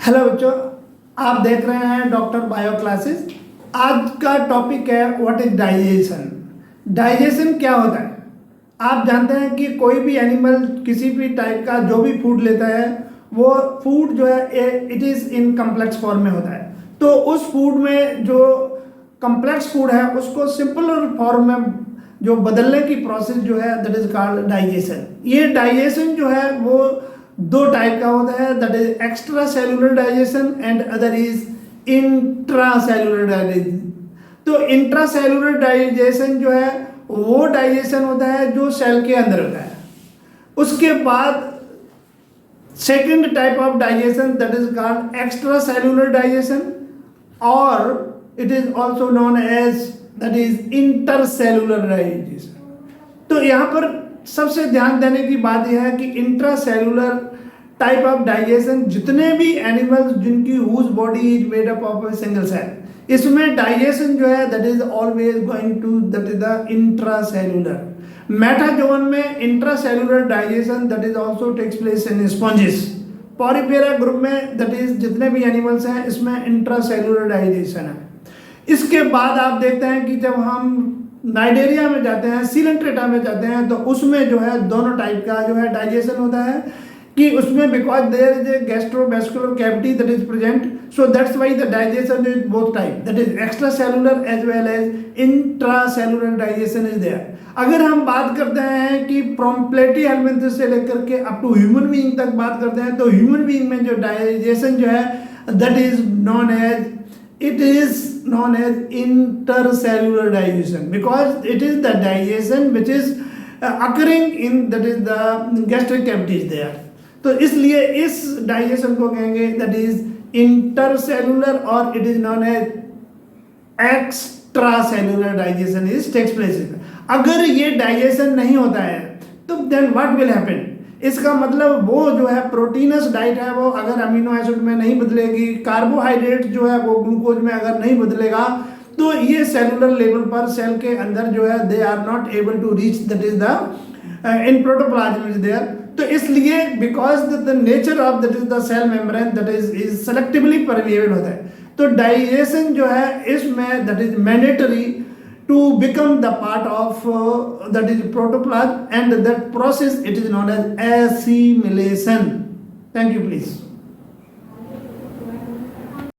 Hello बच्चों, आप देख रहे हैं डॉक्टर बायो क्लासेस। आज का टॉपिक है व्हाट इज डाइजेशन। डाइजेशन क्या होता है? आप जानते हैं कि कोई भी एनिमल किसी भी टाइप का जो भी फूड लेता है वो फूड जो है it is in complex form में होता है। तो उस फूड में जो कम्प्लेक्स फूड है उसको सिंपलर फॉर्म में जो बदलने की प्रोसेस जो है दैट इज कॉल्ड डाइजेशन। ये डाइजेशन जो है वो दो टाइप का होता है, that is extra cellular digestion and other is intra cellular digestion. तो इंट्रा सेलुलर डाइजेशन जो है वो डाइजेशन होता है जो सेल के अंदर होता है। उसके बाद second type of digestion that is called extra cellular digestion और it is also known as that is intercellular digestion. तो यहाँ पर सबसे ध्यान देने की बात यह है कि इंट्रासेलुलर टाइप ऑफ डाइजेशन जितने भी एनिमल्स जिनकी whose body is made up of a single cell, इसमें डाइजेशन जो है that is always going to that is the intracellular. Metazoan में intracellular digestion that is also takes place in sponges. Porifera group में that is जितने भी animals हैं इसमें intracellular digestion है। इसके बाद आप देखते हैं कि जब हम नाइडेरिया में जाते हैं, सीलेंट्रेटा में जाते हैं, तो उसमें जो है दोनों टाइप का जो है डाइजेशन होता है कि उसमें because there is a gastrovascular cavity that is present, so that's why the digestion is both type, that is extra cellular as well as intra cellular digestion is there. अगर हम बात करते हैं कि फ्रॉम प्लेटी हेलमिंथेस से लेकर के अप टू ह्यूमन बीइंग तक बात करते हैं, तो ह्यूमन बीइंग में जो डाइजेशन जो है that is non as it is known as intercellular digestion because it is the digestion which is occurring in that is the gastric cavities there। तो इसलिए इस डाइजेशन को कहेंगे that is intercellular और it is known as extracellular digestion is takes place। अगर ये digestion नहीं होता है तो then what will happen? इसका मतलब वो जो है प्रोटीनस डाइट है वो अगर अमीनो एसिड में नहीं बदलेगी, कार्बोहाइड्रेट जो है वो ग्लूकोज में अगर नहीं बदलेगा, तो ये सेलुलर लेवल पर सेल के अंदर जो है they are not able to reach that is the in protoplasm is there. तो इसलिए because the nature of that is the cell membrane that is selectively permeable होता है। तो डाइजेशन जो है इसमें that is mandatory to become the part of that is protoplasm, and that process it is known as assimilation. Thank you please.